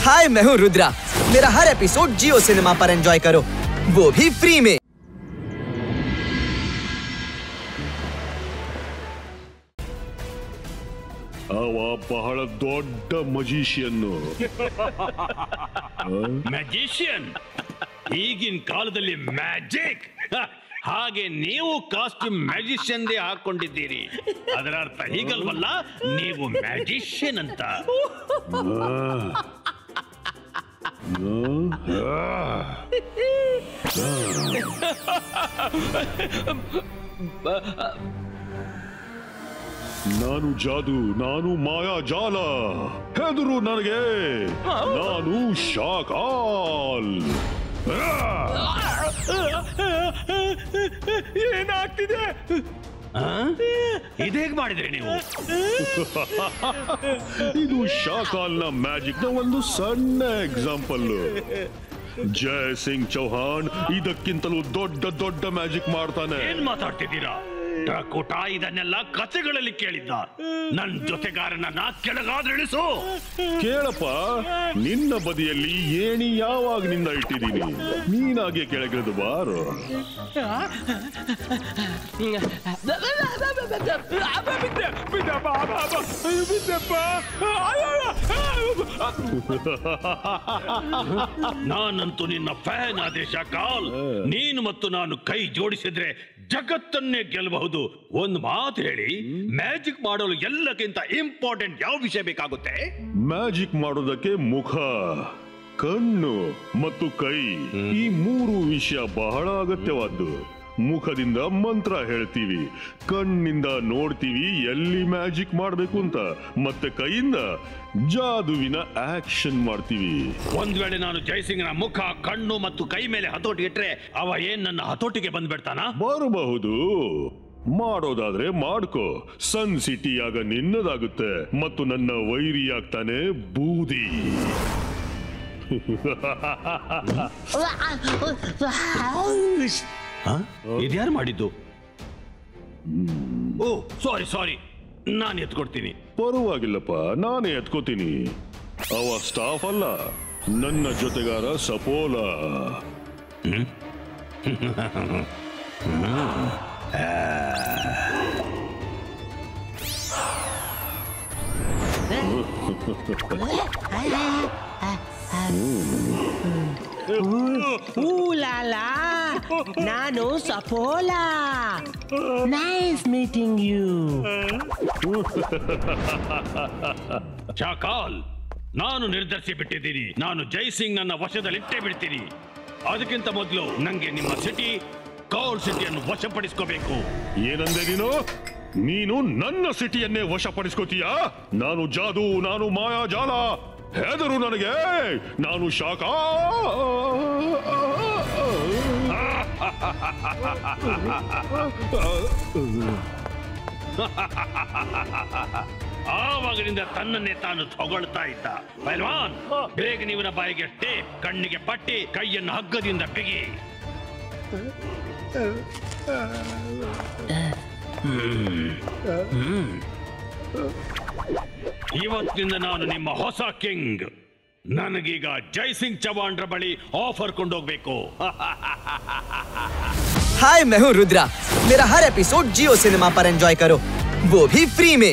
हाय मैं हूँ रुद्रा। मेरा हर एपिसोड जियो सिनेमा पर एंजॉय करो, वो भी फ्री में। ಅವ ಬಹಳ ದೊಡ್ಡ ಮಜಿಷಿಯನ್. ಮ್ಯಾಜಿಷಿಯನ್ ಈಗಿನ ಕಾಲದಲ್ಲಿ ಮ್ಯಾಜಿಕ್. ಹಾಗೆ ನೀವು ಕಾಸ್ಟ್ಯೂಮ್ ಮ್ಯಾಜಿಷಿಯನ್ ಹಾಕೊಂಡಿದ್ದೀರಿ, ಅದರ ಅರ್ಥ ಹೀಗಲ್ವಲ್ಲ, ನೀವು ಮ್ಯಾಜಿಷಿಯನ್ ಅಂತ. ನಾನು ಜಾದು, ನಾನು ಮಾಯಾಜಾಲ, ಹೆದರು ನನಗೆ, ನಾನು ಶಾಕಾಲ್. ಏನಾಗ್ತಿದೆ? ಇದೇಗ್ ಮಾಡಿದ್ರಿ ನೀವು? ಇದು ಶಾಕಾಲ್ನ ಮ್ಯಾಜಿಕ್ ನ ಒಂದು ಸಣ್ಣ ಎಕ್ಸಾಂಪಲ್. ಜಯ್ ಸಿಂಗ್ ಚೌಹಾಣ್ ಇದಕ್ಕಿಂತಲೂ ದೊಡ್ಡ ದೊಡ್ಡ ಮ್ಯಾಜಿಕ್ ಮಾಡ್ತಾನೆ. ಏನ್ ಮಾತಾಡ್ತಿದ್ದೀರಾ? ಡಕೋಟ ಇದನ್ನೆಲ್ಲ ಕಥೆಗಳಲ್ಲಿ ಕೇಳಿದ್ದ. ನನ್ ಜೊತೆಗಾರನನ್ನ ಕೆಳಗಾದ್ರಿಳಿಸು. ಕೇಳಪ್ಪ, ನಿನ್ನ ಬದಿಯಲ್ಲಿ ಏಣಿ ಯಾವಾಗಿನಿಂದ ಇಟ್ಟಿದ್ದೀನಿ, ನೀನಾಗೆ ಕೆಳಗಿಳಿದು ಬಾರು. ನಾನಂತೂ ನಿನ್ನ ಫ್ಯಾನ್ ಆದೇಶ ಕಾಲ್. ನೀನು ಮತ್ತು ನಾನು ಕೈ ಜೋಡಿಸಿದ್ರೆ ಜಗತ್ತನ್ನೇ ಗೆಲ್ಲಬಹುದು. ಒಂದು ಮಾತು ಹೇಳಿ, ಮ್ಯಾಜಿಕ್ ಮಾಡಲು ಎಲ್ಲಕ್ಕಿಂತ ಇಂಪಾರ್ಟೆಂಟ್ ಯಾವ ವಿಷಯ ಬೇಕಾಗುತ್ತೆ? ಮ್ಯಾಜಿಕ್ ಮಾಡೋದಕ್ಕೆ ಮುಖ, ಕಣ್ಣು ಮತ್ತು ಕೈ, ಈ ಮೂರು ವಿಷಯ ಬಹಳ ಅಗತ್ಯವಾದ್ದು. ಮುಖದಿಂದ ಮಂತ್ರ ಹೇಳ್ತೀವಿ, ಕಣ್ಣಿಂದ ನೋಡ್ತೀವಿ ಎಲ್ಲಿ ಮ್ಯಾಜಿಕ್ ಮಾಡ್ಬೇಕು ಅಂತ, ಮತ್ತೆ ಕೈಯಿಂದ ಜಾದುವಿನ ಆಕ್ಷನ್ ಮಾಡ್ತೀವಿ. ಒಂದ್ ವೇಳೆ ನಾನು ಜಯಸಿಂಗ್ನ ಮುಖ, ಕಣ್ಣು ಮತ್ತು ಕೈ ಮೇಲೆ ಹತೋಟಿ ಇಟ್ರೆ ಅವ ಏನ್ ನನ್ನ ಹತೋಟಿಗೆ ಬಂದ್ಬಿಡ್ತಾನ? ಬರಬಹುದು. ಮಾಡೋದಾದ್ರೆ ಮಾಡ್ಕೋ. ಸನ್ ಸಿಟಿ ಆಗ ನಿನ್ನದಾಗುತ್ತೆ ಮತ್ತು ನನ್ನ ವೈರಿ ಆಗ್ತಾನೆ ಬೂದಿ. ಇದ್ಯಾರು ಮಾಡಿದ್ದು? ಓ ಸಾರಿ, ನಾನು ಎತ್ಕೊಡ್ತೀನಿ. ಪರವಾಗಿಲ್ಲಪ್ಪ, ನಾನೇ ಎತ್ಕೋತೀನಿ. ಅವ ಸ್ಟಾಫ್ ಅಲ್ಲ, ನನ್ನ ಜೊತೆಗಾರ ಸಪೋಲ. ಲಾಲಾ, ನಾನು Sapola. Nice meeting you. Shakal, ನಾನು ನಿರ್ಧರಿಸಿ ಬಿಟ್ಟಿದ್ದೀನಿ. ನಾನು ಜೈಸಿಂಗ್ ನನ್ನ ವಶದಲ್ಲಿಟ್ಟೇ ಬಿಡ್ತೀನಿ. ಅದಕ್ಕಿಂತ ಮೊದಲು ನಂಗೆ ನಿಮ್ಮ ಸಿಟಿ, ಕೌಲ್ ಸಿಟಿಯನ್ನು ವಶಪಡಿಸ್ಕೋಬೇಕು. ಏನಂದೆ ನೀನು? ನೀನು ನನ್ನ ಸಿಟಿಯನ್ನೇ ವಶಪಡಿಸ್ಕೋತೀಯಾ? ನಾನು ಜಾದು, ನಾನು ಮಾಯಾಜಾಲ, ಹೆದರು ನನಗೆ, ನಾನು ಶಾಖಾ. ಆವಾಗಿನಿಂದ ತನ್ನನ್ನೇ ತಾನು ಹೊಗಳ್ತಾ ಇದ್ದ. ಪೈಲ್ವಾನ್, ಬೇಗ ನೀವನ ಬಾಯಿಗೆ ಟೇಪ್, ಕಣ್ಣಿಗೆ ಪಟ್ಟಿ, ಕೈಯನ್ನು ಹಗ್ಗದಿಂದ ಬಿಗಿ. ಇವತ್ತಿನಿಂದ ನಾನು ನಿಮ್ಮ ಹೊಸ ಕಿಂಗ್. ನನಗೀಗ ಜೈಸಿಂಗ್ ಚವಾಣ್ರ ಬಳಿ ಆಫರ್ ಕೊಂಡೋಗ್ಬೇಕು. हाय मैं हूँ रुद्रा। मेरा हर एपिसोड जियो सिनेमा पर एंजॉय करो, वो भी फ्री में।